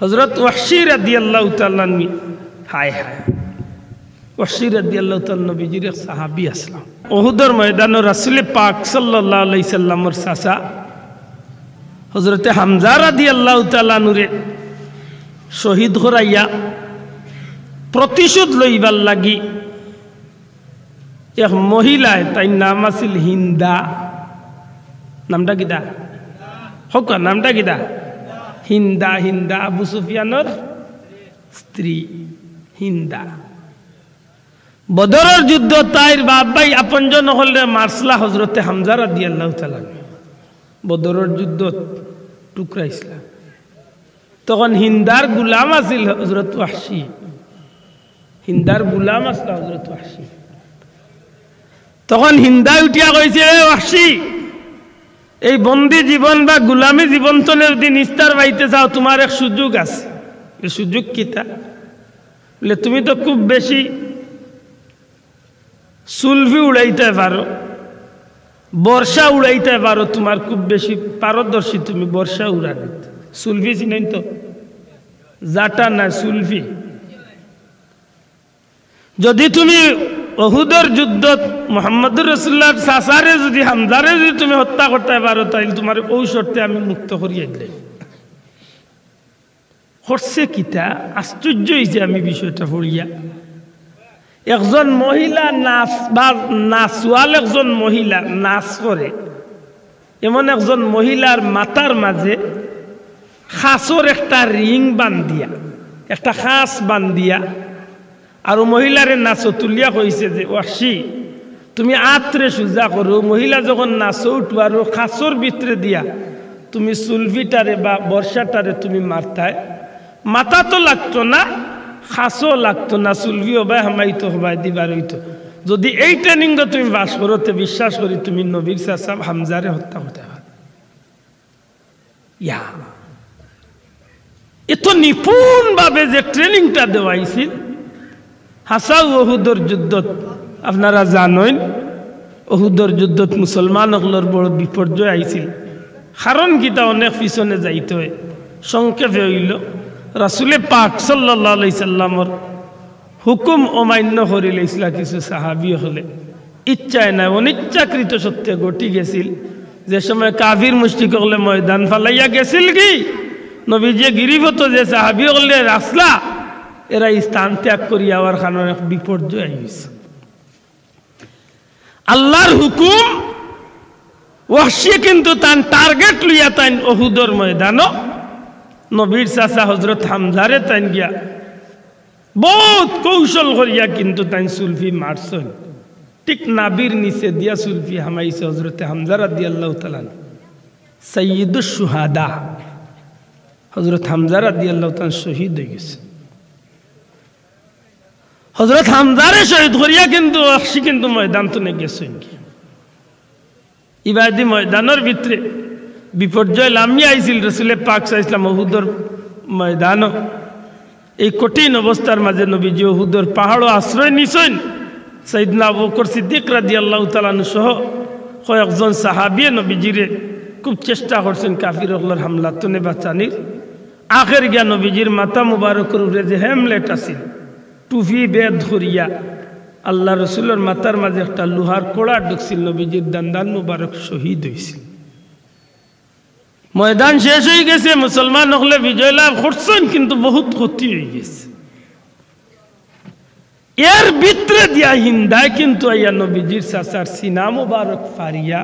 হযরত ওয়াহশী রাদিয়াল্লাহু তাআলা আনহু হায় হায় ওয়াহশী রাদিয়াল্লাহু তাআলা নবীজির এক সাহাবী আসলাম উহুদের ময়দানে রাসূল পাক সাল্লাল্লাহু আলাইহি সাল্লামের চাচা হযরতে হামজা রাদিয়াল্লাহু তাআলা আনহুরে শহীদ করাইয়া প্রতিশোধ লইবার লাগি এক মহিলায় তাই নাম আছিল হিন্দা নামটা কিটা হোক নামটা কিটা হিন্দা হিন্দা আবু সুফিয়ানের স্ত্রী হিন্দা বদরের যুদ্ধ তাইর বাপ ভাই আপনজন হলে মারসলা হযরতে হামজা রাদিয়াল্লাহু তাআলা বদরের যুদ্ধ টুকরাইছিলা তখন হিন্দার গুলাম আছিল হযরত ওয়াহশী হিন্দার গুলাম আছিল হযরত ওয়াহশী তখন হিন্দা উঠিয়া কইছে এ ওয়াহশী এই বন্দী জীবন বা গুলামী জীবন তো যদি নিস্তার পাইতে চাও তোমার এক সুযোগ আছে এই সুযোগ কিতা বলে তুমি তো খুব বেশি সুলফি উড়াইতে পারো বর্ষা উড়াইতে পারো তোমার খুব বেশি পারদর্শী তুমি বর্ষা উড়াতে সুলফি চিনেন তো জাটা না সুলফি যদি তুমি উহুদের যুদ্ধত মুহাম্মদুর রাসূলুল্লাহর চাচারে যদি হামজারে যদি তুমি হত্যা করতে পারো তাহলে তোমার ওই শর্তে আমি মুক্ত করিয়ে দিলে হচ্ছে কিতা আশ্চর্য হয়েছে আমি বিষয়টা পড়িয়া একজন মহিলা নাচ বা নাচওয়াল একজন মহিলা নাচ করে এমন একজন মহিলার মাথার মাঝে খাসর একটা রিং বান্ধিয়া একটা খাস বান্ধিয়া আর মহিলারে নাচো তুলিয়া কইছে যে ওয়াহশী তুমি আত্রে সুজা করো মহিলা যখন নাচো উঠবো আর খাসর ভিতরে দিয়া তুমি সুলফিটারে বা বর্ষাটারে তুমি মারতায় মাথা তো লাগতো না খাসও লাগতো না সুলফিও বা হামাইতো হবাই দিবার হইতো যদি এই ট্রেনিং তুমি বাস করো তে বিশ্বাস করি তুমি নবীর চাচা হামজারে হত্যা করতে পারো ইয়া এত নিপুণ ভাবে যে ট্রেনিংটা দেওয়াইছিল হাসাও উহুদের যুদ্ধত আপনারা জানেন উহুদের যুদ্ধত মুসলমান হকলর বড় বিপর্যয় আইছিল কারণ কিতা অনেক পিছনে যাইতে হয় সংক্ষেপে হইল রাসূলে পাক সাল্লাল্লাহু আলাইহি সাল্লামর হুকুম অমান্য করিলে ইসলা কিছু সাহাবী হলে ইচ্ছায় না অনিচ্ছাকৃত সত্যে ঘটি গেছিল যে সময় কাফির মুশরিক হলে ময়দান ফালাইয়া গেছিল কি নবীজি গিরিবত যে সাহাবী হলে রাসলা এরা স্থান ত্যাগ করি আবার খানোর এক বিপর্যয় আইছে আল্লাহর হুকুম ওয়াহশী কিন্তু তার টার্গেট লইয়া তাইন উহুদের ময়দানও নবীর চাচা হযরত হামজারে তাইন গিয়া বহুত কৌশল করিয়া কিন্তু তাইন সুলফি মারছেন ঠিক নাবির নিচে দিয়া সুলফি হামাইছে হযরতে হামজা রাদিয়াল্লাহু তাআলা সাইয়্যিদুশ শুহাদা হযরত হামজা রাদিয়াল্লাহু তাআলা শহীদ হয়ে গেছে হযরত হামজারে শহীদ করিয়া কিন্তু ওয়াহশী কিন্তু ময়দান তো গেছেন ইবাদি ময়দানের ভিতরে বিপর্যয় লামিয়ে আইছিল রাসূলে পাক সাল্লাল্লাহু আলাইহি ওয়াসাল্লাম উহুদের ময়দান এই কঠিন অবস্থার মাঝে নবীজি উহুদের পাহাড় আশ্রয় নিছেন সাইয়েদনা আবু বকর সিদ্দিক রাদিয়াল্লাহু তাআলা আনহু সহ কয়েকজন সাহাবী নবীজিরে খুব চেষ্টা করছেন কাফির হকলর হামলা তনে বাঁচানির আখের গিয়া নবীজির মাথা মুবারকের উপরে যে হেমলেট আছিল টুফি বেদ ধরিয়া আল্লাহ রসুলের মাথার মাঝে একটা লোহার কোড়া ঢুকছিল নবীজির দান্দান মুবারক শহীদ হয়েছিল ময়দান শেষ হয়ে গেছে মুসলমান হলে বিজয় লাভ করছেন কিন্তু বহুত ক্ষতি হয়ে গেছে এর ভিতরে দিয়া হিন্দায় কিন্তু আইয়া নবীজির চাচার সিনা মুবারক ফারিয়া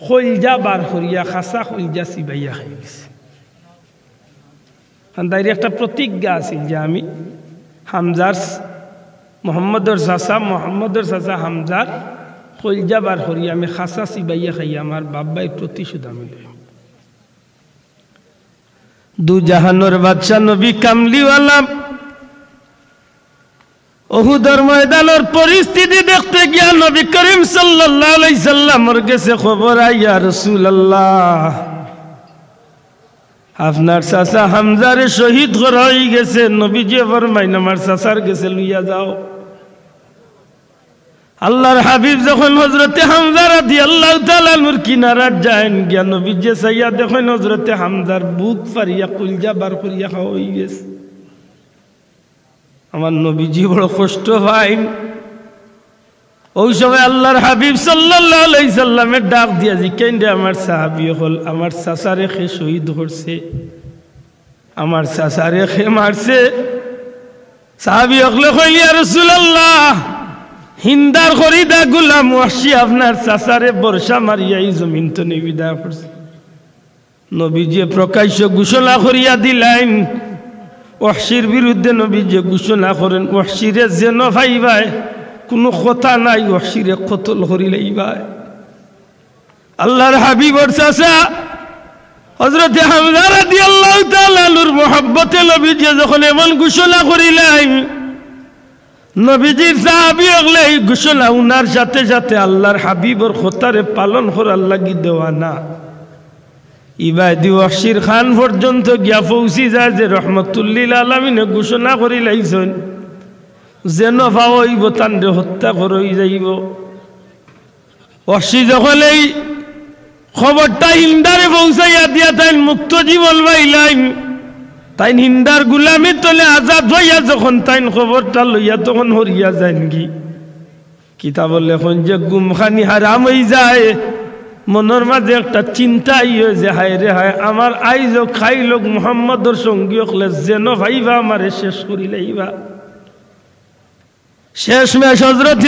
খলজা বার করিয়া খাসা খলজা চিবাইয়া খাই গেছে তাইর একটা প্রতিজ্ঞা আছিল যে আমি হামজার মোহাম্মদর চাচা হামজার খলজা বার করিয়া আমি খাসা চিবাইয়া খাই আমার বাব্বাই প্রতিশোধ আমি লই দু জাহানোর বাদশাহ নবী কামলিওয়ালা উহুদের ময়দানের পরিস্থিতি দেখতে গিয়া নবী করিম সাল্লাল্লাহু আলাইহি সাল্লামের কাছে খবর আইয়া রাসূলুল্লাহ আপনার চাচা হামজারে শহীদ করা হয়ে গেছে নবীজি ফরমাইন আমার চাচার কাছে লইয়া যাও আল্লাহর হাবিব যখন হযরতে হামজা রাদিয়াল্লাহু তাআলা নূর কিনারাত যান গিয়া নবী যে সাইয়া দেখেন হযরতে হামজার বুক ফারিয়া কলজা বার করিয়া খাওয়া হয়ে গেছে। আমার নবীজি বড় কষ্ট পাইন। ওই সময় আল্লাহর হাবিব সাল্লাল্লাহু আলাইহি সাল্লামের ডাক দিয়া জিজ্ঞেন রে আমার সাহাবী হল আমার চাচারে খে শহীদ করছে, আমার চাচারে খে মারছে। সাহাবী হকলে কইল ইয়া রাসূলুল্লাহ হিন্দার খরিদা গোলাম ওয়াহশী আপনার চাচারে বর্ষা মারিয়া এই জমিন তো নিবিদা করছে। নবীজি প্রকাশ্য ঘোষণা করিয়া দিলেন ওয়াহশীর বিরুদ্ধে। নবীজি ঘোষণা করেন ওয়াহশীরে যেন ভাইবাই কোনো কথা নাই, ওয়াহশীরে কতল করিলেইবাই। আল্লাহর হাবিবর চাচা হযরতে হামজা রাদিয়াল্লাহু তাআলা নূর মুহাব্বতে নবীজি যখন এমন ঘোষণা করিলেন, নবীজির সাহাবী হলে এই ঘোষণা উনার সাথে সাথে আল্লাহর হাবিবর খতারে পালন করার লাগি দেওয়া না। ইবাদি ওয়াহশীর খান পর্যন্ত গিয়া পৌঁছি যায় যে রহমতুল্লিল আলামিনে ঘোষণা করিলাইছেন যেন ভাবইব তান্ডে হত্যা করই যাইব। ওয়াহশী যখন এই খবরটা হিন্দারে পৌঁছাইয়া দিয়া তাই মুক্ত জীবন পাইলাম, তাই হিন্দার গুলামি তলে আজাদ হইয়া যখন তাই খবরটা লইয়া তখন হরিয়া যান কি কিতাব লেখন যে গুমখানি হারাম হয়ে যায়, মনের মাঝে একটা চিন্তা ইয়ে যে হায় রে হায় আমার আইজ খাই লোক মুহাম্মদর সঙ্গী হলে যেন ভাইবা আমারে শেষ করিলাইবা। শেষ মেশ হযরত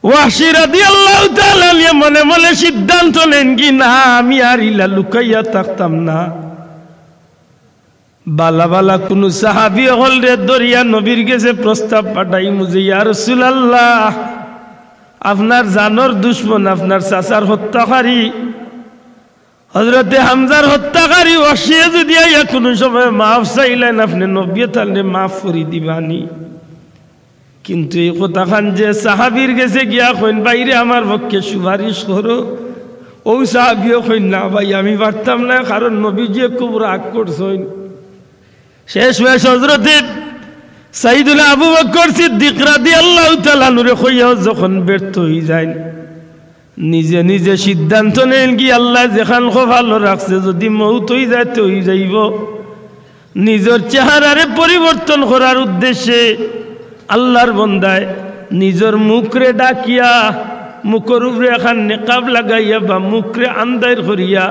ওয়াহশী রাদিয়াল্লাহু তাআলা মনে মনে সিদ্ধান্ত নেন কি না আমি আর ইলা লুকাইয়া থাকতাম না। বালা বালা কোন সাহাবী হল রে দরিয়া নবীর কাছে প্রস্তাব পাঠাই মুজে ইয়া রাসূলুল্লাহ আপনার জানর দুশমন আপনার চাচার হত্যাকারী হযরতে হামজার হত্যাকারী ওয়াহশী যদি আইয়া কোন সময় মাফ চাইলেন আপনি নবী তাহলে মাফ করে দিবানি। কিন্তু এই কথা খান যে সাহাবীর কাছে গিয়া কইন বাইরে আমার পক্ষে সুপারিশ করো, ও সাহাবীও কইন না ভাই আমি পারতাম না কারণ নবীজি খুব রাগ করছেন। শেষ মেশ হযরতে সাইয়্যিদুনা আবু বকর সিদ্দিক রাদিয়াল্লাহু তাআলা নূরে কইয়া যখন ব্যর্থ হয়ে যায় নিজে নিজে সিদ্ধান্ত নেন কি আল্লাহ যেখান ভালো রাখছে যদি মউত হয়ে যায় তো হয়ে যাইব। নিজের চেহারারে পরিবর্তন করার উদ্দেশ্যে আল্লাহর বন্দায় নিজের মুখরে ডাকিয়া মুখের উপরে এখন নেকাব লাগাইয়া বা মুখরে আন্দার করিয়া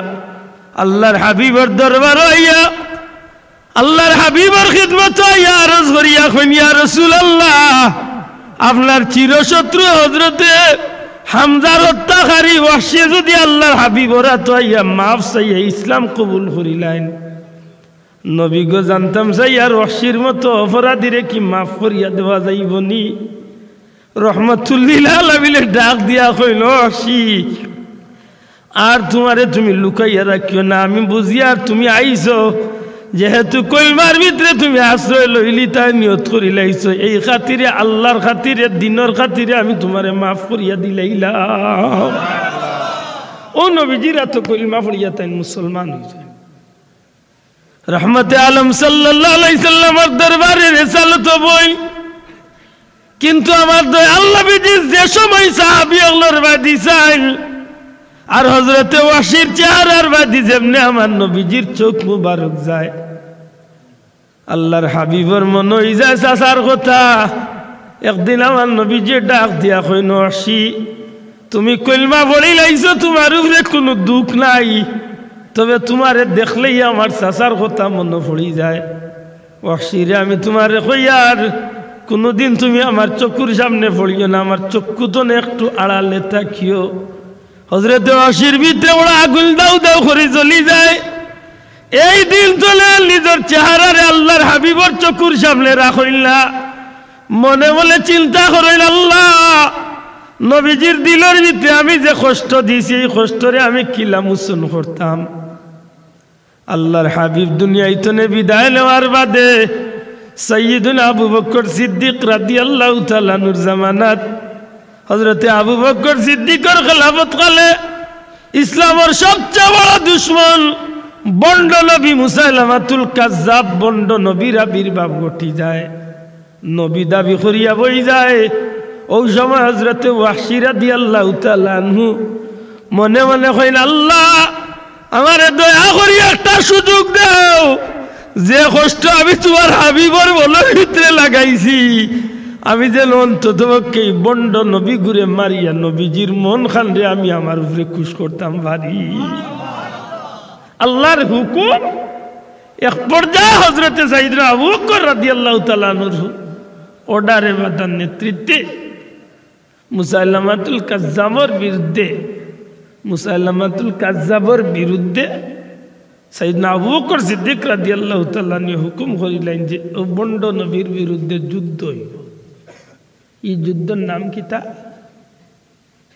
আল্লাহর হাবিবের দরবার হইয়া আল্লাহর হাবিবের খিদমত হইয়া আরজ করিয়া কইন ইয়া রাসূলুল্লাহ আপনার চিরশত্রু হযরতে হামজার হত্যাকারী ওয়াহশী যদি আল্লাহর হাবিবরা তো ইয়া মাফ চাইয়া ইসলাম কবুল করিলেন। নবী গো জানতাম চাই আর ওয়াহশীর মতো অপরাধীরে কি মাফ করিয়া দেওয়া যাইবনি। রহমতুল্লিল আলামিনে ডাক দিয়া কইল ওয়াহশী আর তোমারে তুমি লুকাইয়া রাখিও না, আমি বুঝি আর তুমি আইছো যেহেতু কলমার ভিতরে তুমি আশ্রয় লইলি তাই নিয়ত করিলাইছো এই খাতিরে আল্লাহর খাতিরে দিনের খাতিরে আমি তোমারে মাফ করিয়া দিলাইলাম। ও নবীজিরা তো কলমা পড়িয়া তাই মুসলমান হইছে। রহমতে আলম সাল্লাল্লাহু আলাইহি সাল্লামের দরবারে রিসালাত বই, কিন্তু আমার আল্লাহ বিজি যে সময় সাহাবী হলর বাদী চাইল আর হযরতে ওয়াহশীর চেহারার বাদী যেমনে আমার নবীজির চোখ মুবারক যায় আল্লাহর হাবিবর মনে হই যায় চাচার কথা। একদিন আমার নবীজি ডাক দিয়া কইন ওয়াহশী তুমি কলমা পড়ি লাইছো তোমার উপরে কোনো দুঃখ নাই, তবে তোমারে দেখলেই আমার চাচার কথা মনে পড়ি যায়। ওয়াহশীরে আমি তোমারে কই আর কোনোদিন তুমি আমার চক্ষুর সামনে পড়িও না, আমার চক্ষু তো একটু আড়ালে থাকিও। হযরতে ওয়াহশীর ভিতরে ওরা আগুন দাউ দাউ করে জ্বলি যায়। এই দিন চলে নিজের চেহারারে আল্লাহর হাবিবর চক্ষুর সামনে রাখইল না, মনে মনে চিন্তা করেন আল্লাহ নবীজির দিলের ভিতরে আমি যে কষ্ট দিয়েছি এই কষ্টরে আমি কিলা মোচন করতাম। আল্লাহর হাবিব দুনিয়ায় তো বিদায় নেওয়ার বাদে সাইয়্যিদুনা আবু বকর সিদ্দিক রাদিয়াল্লাহু তাআলা নূর জামানাত হযরতে আবু বকর সিদ্দিকের খেলাফত কালে ইসলামের সবচেয়ে বড় দুশমন বন্ড নবী মুসাইলামাতুল কাজ্জাব বন্ড নবীর আবির্ভাব ঘটি যায়। নবী দাবি করিয়া বই যায় ওই সময় হযরতে ওয়াহশী রাদিয়াল্লাহু তাআলা আনহু মনে মনে কইলেন, আল্লাহ আমারে দয়া করি একটা সুযোগ দাও, যে কষ্ট আমি তোমার হাবিবর বলার ভিতরে লাগাইছি, আমি যেন অন্ততপক্ষে বন্ড নবী ঘুরে মারিয়া নবীজির মন খানরে আমি আমার উপরে খুশ করতাম পারি। আল্লাহর হুকুম এক পর্যায়ে হযরতে সাইয়েদনা আবু বকর রাদিয়াল্লাহু তাআলা আনহুর অর্ডারে বাদার নেতৃত্বে মুসাইলামাতুল কাজ্জাবর বিরুদ্ধে সাইয়েদনা আবু বকর সিদ্দিক রাদিয়াল্লাহু তাআলা আনহু হুকুম করিলেন যে বন্ড নবীর বিরুদ্ধে যুদ্ধ হইব। এই যুদ্ধের নাম কি? তা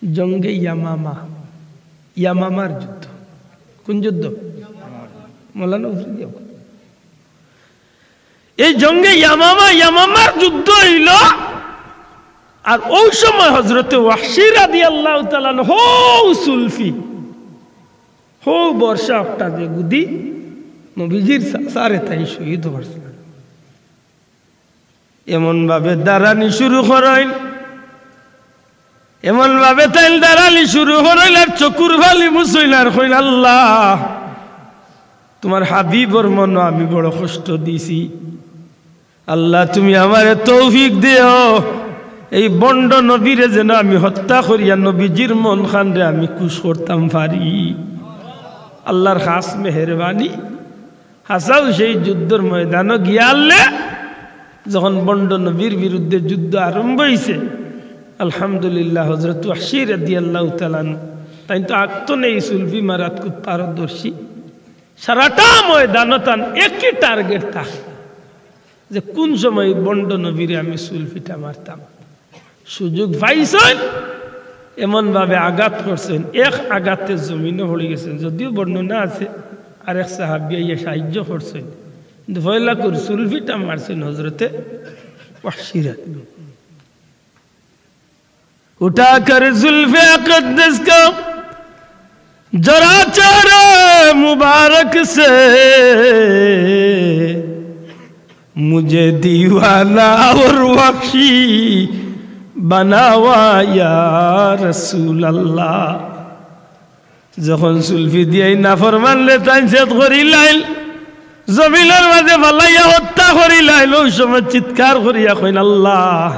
জঙ্গে ইয়ামামার যুদ্ধ। কোন যুদ্ধ? মৌলানা এই জঙ্গে ইয়ামামার যুদ্ধ হইল। আর ওই সময় হযরতে ওয়াহশী রাদিয়াল্লাহু তাআলা হো সুলফি হো বর্ষা একটা যে গুদি নবীজির সারে তাই শহীদ হয়েছে। এমন ভাবে দাঁড়ানি শুরু করেন, এমন ভাবে তাইল দাঁড়ানি শুরু করেন আর চকুর ভালি মুসইলার কইল, আল্লাহ তোমার হাবিবর মন আমি বড় কষ্ট দিছি, আল্লাহ তুমি আমারে তৌফিক দিও, এই বন্ড নবীরে যেন আমি হত্যা করিয়া নবীজির মন খানরে আমি খুশ করতাম পারি। আল্লাহর খাস মেহেরবানি হাসাও সেই যুদ্ধের ময়দানে গিয়ালে যখন বন্ড নবীর বিরুদ্ধে যুদ্ধ আরম্ভ হয়েছে, আলহামদুলিল্লাহ হযরত ওয়াহশী রাদিয়াল্লাহু তাআলা তাই তো আক্ত নেই সুলফি মারাত খুব পারদর্শী। সারাটা ময়দানে তার একই টার্গেট থাকে যে কোন সময় বন্ড নবীরে আমি সুলফিটা মারতাম। সুযোগ পাইছেন, এমন ভাবে আঘাত করছেন, এক আঘাতে জমিনে পড়ে গেছেন। যদিও বর্ণনা আছে আরেক সাহাবী ইয়ে সাহায্য করছেন, কিন্তু ভয়লা করে সুলফিটা মারছেন হযরতে ওয়াহশী। उठाकर जुल्फे अक़दस को जरा चारा मुबारक से मुझे दीवाना और वख्शी बनावा या रसूल अल्लाह। যখন সুলফি দিয়ে নাফরমান লেতান সেদ করিলাইল, জমিনের মাঝে ফালাইয়া হত্যা করিলাইল, ওই সময় চিৎকার করিয়া কইন, আল্লাহ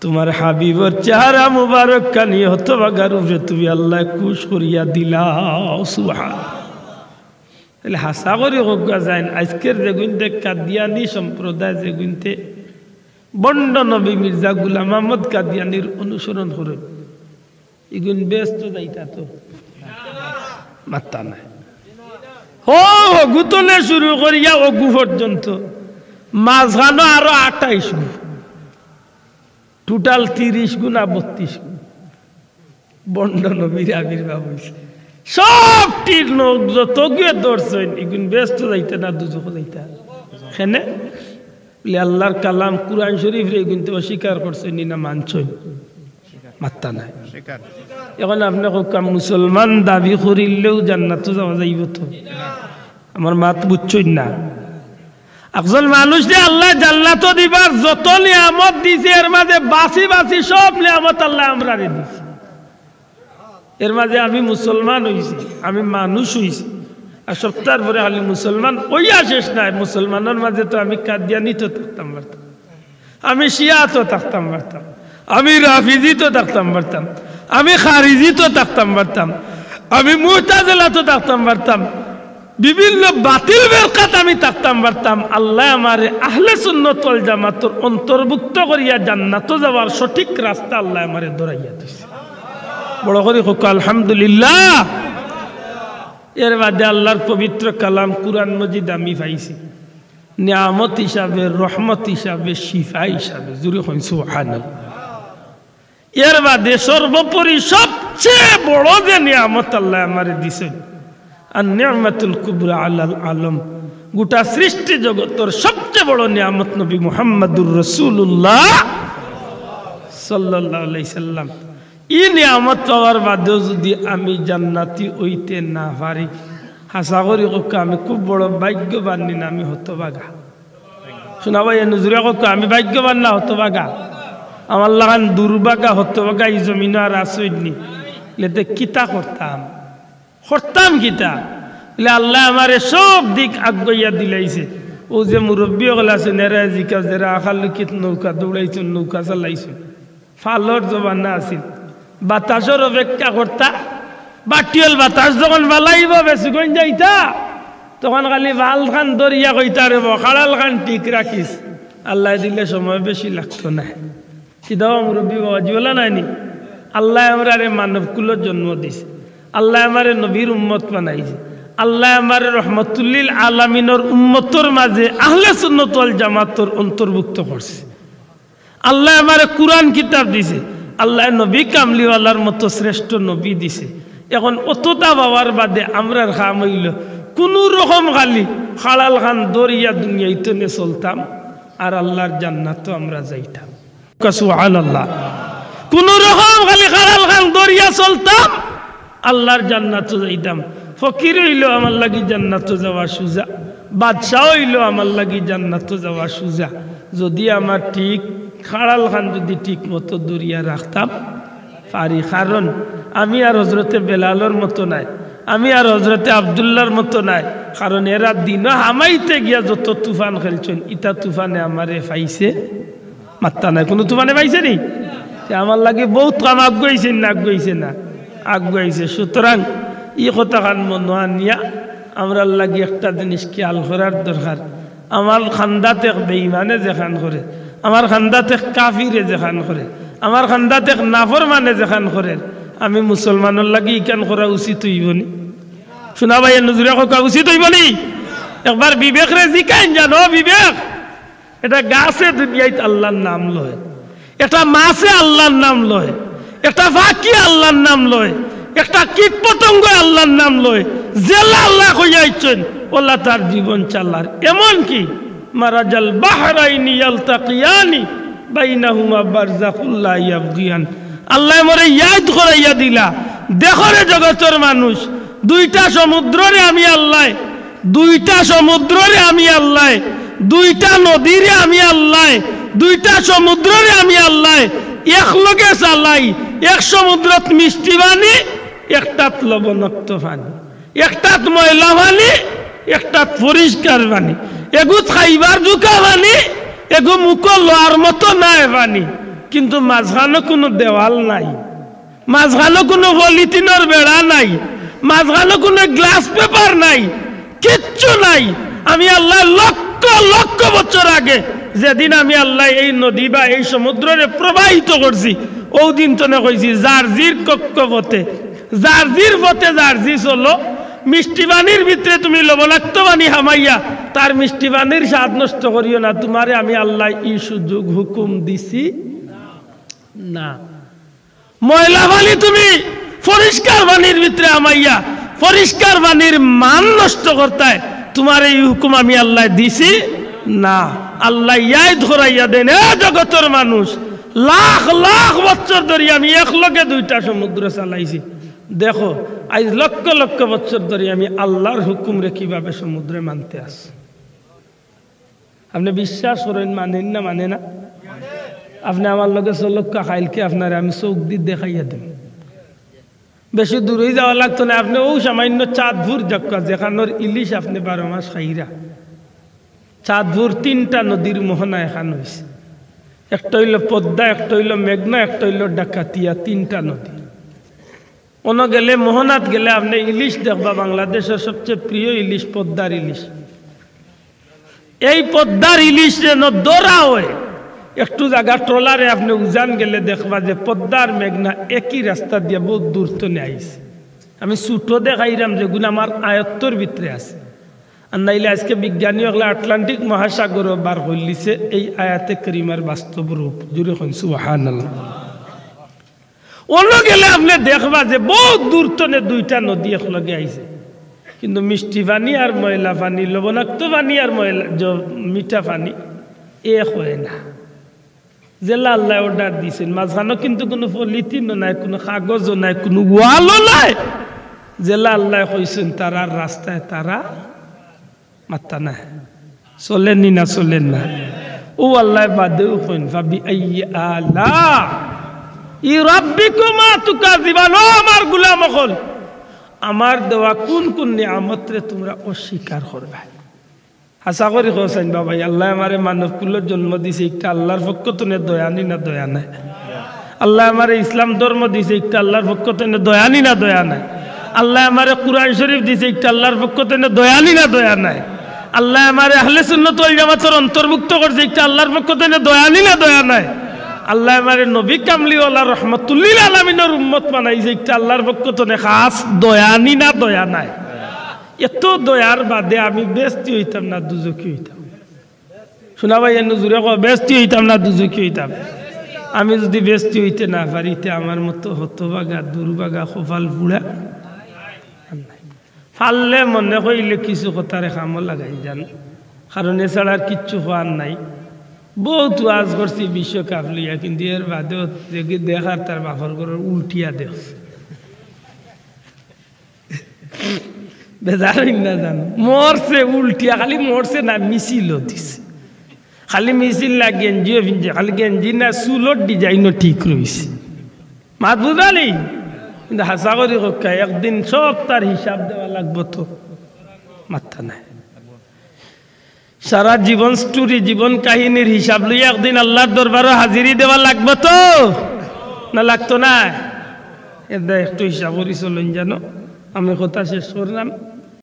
তোমার হাবিবর চেহারা মুবারক কানি হতভাগার উপরে তুমি আল্লাহ খুশ করিয়া দিলাও। সুবহানাল্লাহ। তাহলে হাসা করি হোকা যায় আজকের যেগুনতে কাদিয়ানি সম্প্রদায় যেগুনতে বন্ড নবী মির্জা গুলাম আহমদ কাদিয়ানির অনুসরণ করে এগুন ব্যস্ত যাইতা তো মাত্তা নাই। গুতলে শুরু করিয়া অগু পর্যন্ত মাঝখানো আরো 28 গুণ, টোটাল 30 গুণ 32 গুণ বন্ড নবীর আবির্ভাব হয়েছে। সবটির লোক যত গিয়ে দর্শন এগুন ব্যস্ত যাইতে না দুজক যাইতা হেনে বলে আল্লাহর কালাম কুরআন শরীফ রে কিন্তু অস্বীকার করছেন না মানছেন মাত্তা নাই। এখন আপনি কাম মুসলমান দাবি করিলেও জান্নাতে যাওয়া যাইব তো? আমার মাত বুঝছেন না? একজন মানুষ যে আল্লাহ জান্নাত দিবার যত নিয়ামত দিছে এর মাঝে বাসি বাসি সব নিয়ামত আল্লাহ আমরা দিছে। এর মাঝে আমি মুসলমান হইছি, আমি মানুষ হইছি, আর সপ্তাহের পরে খালি মুসলমান ওইয়া শেষ নাই। মুসলমানের মাঝে তো আমি কাদিয়ানি তো থাকতাম পারতাম, আমি শিয়া তো থাকতাম পারতাম, আমি রাফিজি তো থাকতাম পারতাম, আমি খারিজি তো থাকতাম পারতাম, আমি মুতাজিলা তো থাকতাম পারতাম, বিভিন্ন বাতিল বেরকাত আমি থাকতাম পারতাম। আল্লাহ আমারে আহলে সুন্নাত ওয়াল জামাতের অন্তর্ভুক্ত করিয়া জান্নাতে যাওয়ার সঠিক রাস্তা আল্লাহ আমারে ধরাইয়া দিয়েছে। বড় করে হোক আলহামদুলিল্লাহ। এর বাদে আল্লাহর পবিত্র কালাম কুরআন মজিদ আমি পাইছি নিয়ামত হিসাবে, রহমত হিসাবে, শিফা হিসাবে। জুড়ে হইন সুবহানাল্লাহ। এর বাদে সর্বোপরি সবচেয়ে বড় যে নিয়ামত আল্লাহ আমারে দিয়েছেন, আর নিয়ামতুল কুবরা আলাল আলম, গোটা সৃষ্টি জগতের সবচেয়ে বড় নিয়ামত নবী মুহাম্মদুর রাসূলুল্লাহ সাল্লাল্লাহু আলাইহি সাল্লাম। ই নিয়ামত পাওয়ার বাদেও যদি আমি জান্নাতি হইতে না পারি, হাসা করি কক আমি খুব বড় ভাগ্যবান না আমি হতভাগা। শোনা ভাই নজরে কক আমি ভাগ্যবান না হতভাগা? আমার লাগান দুর্ভাগা হতভাগা এই জমিন আর আসইনি লেতে কিতা করতাম কিতা বলে আল্লাহ আমারে সব দিক আগাইয়া দিলাইছে ও যে মুরব্বী হল আছে নেরা জিকা যারা আখালুকিত নৌকা দৌড়াইছেন নৌকা চালাইছেন ফালর জমানা আছিল বাতাসের অপেক্ষা করতা বাটিয়াল বাতাস যখন বালাইব বেশিক্ষণ যাইতা তখন খালি ভাল খান দরিয়া কইতা রে খাড়াল খান ঠিক রাখিস আল্লাহ দিলে সময় বেশি লাগতো না সিদাও মুরব্বী বাবাজি বলা নাইনি আল্লাহ আমরা মানব কুলের জন্ম দিছে আল্লাহ আমারে নবীর উম্মত বানাইছে আল্লাহ আমারে রহমতুল্লিল আলামিনের উম্মতর মাঝে আহলে সুন্নাত ওয়াল জামাতর অন্তর্ভুক্ত করছে আল্লাহ আমারে কুরআন কিতাব দিছে আল্লাহ নবী কামলিওয়ালার মতো শ্রেষ্ঠ নবী দিছে এখন অতটা বাবার বাদে আমরার খাম হইল কোন রকম খালি হালাল খান দরিয়া দুনিয়াইতে নে চলতাম আর আল্লাহর জান্নাত আমরা যাইতাম সুবহানাল্লাহ কোন রকম খালি হালাল খান দরিয়া চলতাম আল্লাহর জান্নাত যাইতাম ফকির হইল আমার লাগি জান্নাত যাওয়া সুজা বাদশাহ হইল আমার লাগি জান্নাত যাওয়া সুজা যদি আমার ঠিক খাড়াল খান যদি ঠিক মতো দরিয়া রাখতাম পারি কারণ আমি আর হজরতে বেলালর মতো নাই আমি আর হজরতে আব্দুল্লাহর মতো নাই কারণ এরা দিন হামাইতে গিয়া যত তুফান খেলছেন ইটা তুফানে আমারে পাইছে মাত্তা নাই কোনো তুফানে পাইছে নি আমার লাগে বহুত কাম আগুয়াইছে না আগুয়াইছে সুতরাং ই কথা খান মনোয়া নিয়া আমরা লাগি একটা জিনিস খেয়াল করার দরকার আমার খান্দাতে বেঈমানে যেখান করে আমার খান্দাতে কাফিরে যেখান করে আমার খান্দাতে নাফরমানে যেখান করে আমি মুসলমানের লাগি ইকান করা উচিত হইবনি শোনা ভাই নজরে কা উচিত হইবনি একবার বিবেক রে জিকাইন জানো বিবেক এটা গাছে দুনিয়াতে আল্লাহর নাম লয় এটা মাছে আল্লাহর নাম লয় এটা ফাঁকি আল্লাহর নাম লয় একটা কীট পতঙ্গ আল্লাহর নাম লয় জেলা আল্লাহ কইয়াইছেন ওলা তার জীবন চালার এমন কি মারাজাল বাহরাইনি ইয়ালতাকিয়ানি বাইনাহুমা বারযাখুল লা ইয়াবগিয়ান আল্লাহ মরে ইয়াদ করাইয়া দিলা দেখো রে জগতের মানুষ দুইটা সমুদ্ররে আমি আল্লাহ দুইটা সমুদ্ররে আমি আল্লাহ দুইটা নদীরে আমি আল্লাহ দুইটা সমুদ্ররে আমি আল্লাহ একলগে চালাই এক সমুদ্রত মিষ্টি পানি একটাত লবণাক্ত পানি একটাত ময়লা পানি একটাত পরিষ্কার পানি এগু খাইবার জুকা পানি এগু মুখ লোয়ার মতো নাই পানি কিন্তু মাঝখানে কোনো দেওয়াল নাই মাঝখানে কোনো পলিথিনের বেড়া নাই মাঝখানে কোনো গ্লাস পেপার নাই কিচ্ছু নাই আমি আল্লাহ লক্ষ লক্ষ বছর আগে যেদিন আমি আল্লাহ এই নদী বা এই সমুদ্রে প্রবাহিত করছি ওই দিন তো না কইছি জার্জির কক্ষপথে জার্জির পথে জার্জি চলো মিষ্টি পানির ভিতরে তুমি লবণাক্ত পানি হামাইয়া তার মিষ্টি পানির স্বাদ নষ্ট করিও না তোমারে আমি আল্লাহ ই সুযোগ হুকুম দিছি না ময়লা পানি তুমি পরিষ্কার পানির ভিতরে হামাইয়া পরিষ্কার পানির মান নষ্ট করতে তোমার এই হুকুম আমি আল্লাহ দিছি না আল্লাহ ইয়াই ধরাইয়া দেন এ জগতের মানুষ লাখ লাখ বছর ধরে আমি একলগে দুইটা সমুদ্র চালাইছি দেখো আজ লক্ষ লক্ষ বছর ধরে আমি আল্লাহর হুকুম রে কিভাবে সমুদ্রে মানতে আসি আপনি বিশ্বাস করেন মানেন না মানে না আপনি আমার লগে চলক্কা খাইলকে আপনার আমি চোখ দিয়ে দেখাইয়া দেব বেশি দূরেই যাওয়া লাগতো না আপনি ও সামান্য চাঁদপুর যাক্কা যেখানোর ইলিশ আপনি 12 মাস খাইরা চাঁদপুর 3টা নদীর মোহনা এখান হয়েছে একটা হইল পদ্মা একটা হইল মেঘনা একটা হইল ডাকাতিয়া 3টা নদী অন্য গেলে মোহনাত গেলে আপনি ইলিশ দেখবা বাংলাদেশের সবচেয়ে প্রিয় ইলিশ পদ্মার ইলিশ এই পদ্মার ইলিশ যেন দৌড়া হয় একটু জায়গা ট্রলারে আপনি উজান গেলে দেখবা যে পদ্মার মেঘনা একই রাস্তা দিয়ে বহুত দূর তো আইছে আমি ছুটো দেখাইলাম যেগুলো আমার আয়ত্তর ভিতরে আছে আর নাইলে আজকে বিজ্ঞানী হলে আটলান্টিক মহাসাগরও বার হইলিছে এই আয়াতে করিমার বাস্তব রূপ জুড়ে হন সুবহানাল্লাহ অন্য গেলে আপনি দেখবা যে বহুত দূর তো 2টা নদী একলগে আইছে কিন্তু মিষ্টি পানি আর ময়লা পানি লবণাক্ত পানি আর ময়লা মিঠা পানি এক হয় না জেলা আল্লাহ অর্ডার দিয়েছেন মাঝখানে কিন্তু কোনো পলিথিনও নাই কোনো কাগজও নাই কোনো ওয়ালও নাই জেলা আল্লাহ কইছেন তারা রাস্তায় তারা মাত্তা না চলেননি না চলেন না ও আল্লাহ বাদেও কইন ফাবি আইয়ি আলা ই রাব্বিকুমা তুকাযিবান। ও আমার গোলাম হল, আমার দেওয়া কোন কোন নিয়ামতরে তোমরা অস্বীকার করবে? আশা করি হোসেন বাবা আল্লাহ আমারে মানব কুলের জন্ম দিছে একটা আল্লাহর পক্ষ থেকে দয়ানি না দয়া নাই? আল্লাহ আমারে ইসলাম ধর্ম দিছে একটা আল্লাহর পক্ষ থেকে দয়ানি না দয়া নাই? আল্লাহ আমারে কুরআন শরীফ দিছে একটা আল্লাহর পক্ষ থেকে দয়ানি না দয়া নাই? আল্লাহ আমারে আহলে সুন্নাত ওয়াল জামাতের অন্তর্ভুক্ত করছে একটা আল্লাহর পক্ষ থেকে দয়ানি না দয়া নাই? আল্লাহ আমারে নবী কামলিওয়ালা রহমাতুল্লিল আলামিনের উম্মত বানাইছে একটা আল্লাহর পক্ষ থেকে খাস দয়ানি না দয়া নাই? এত দয়ার বাদে আমি বেস্তি হইতাম না দুজকি হইতাম? শোনা ভাই এনে জুড়ে বেস্তি হইতাম না দুজকি হইতাম? আমি যদি বেস্তি হইতে না পারিতে আমার মতো হতবাগা দুর্বাগা কপাল বুড়া ফাললে মনে কইলে কিছু কথারে খামো লাগাই যান, কারণ এছাড়া আর কিচ্ছু হওয়ার নাই। বহুত ওয়াজ করছি বিশ্বকাপ লইয়া, কিন্তু এর বাদেও দেখার তার বাপর ঘরের উল্টিয়া দেখ বেজার না জানো মরছে উল্টিয়া, খালি মরছে না মিছিলও দিছে, খালি মিছিল না গেঞ্জিও ভিনছে, খালি গেঞ্জি না চুলোর ডিজাইনও ঠিক রয়েছে। মাত বুঝালি? কিন্তু হাসা করি কক্ষা একদিন সব তার হিসাব দেওয়া লাগবো তো মাথা নাই। সারা জীবন স্টোরি জীবন কাহিনীর হিসাব লইয়া একদিন আল্লাহর দরবারও হাজিরি দেওয়া লাগবো তো না লাগতো না? একটু হিসাব করি চলুন জানো। আমি কথা শেষ করলাম।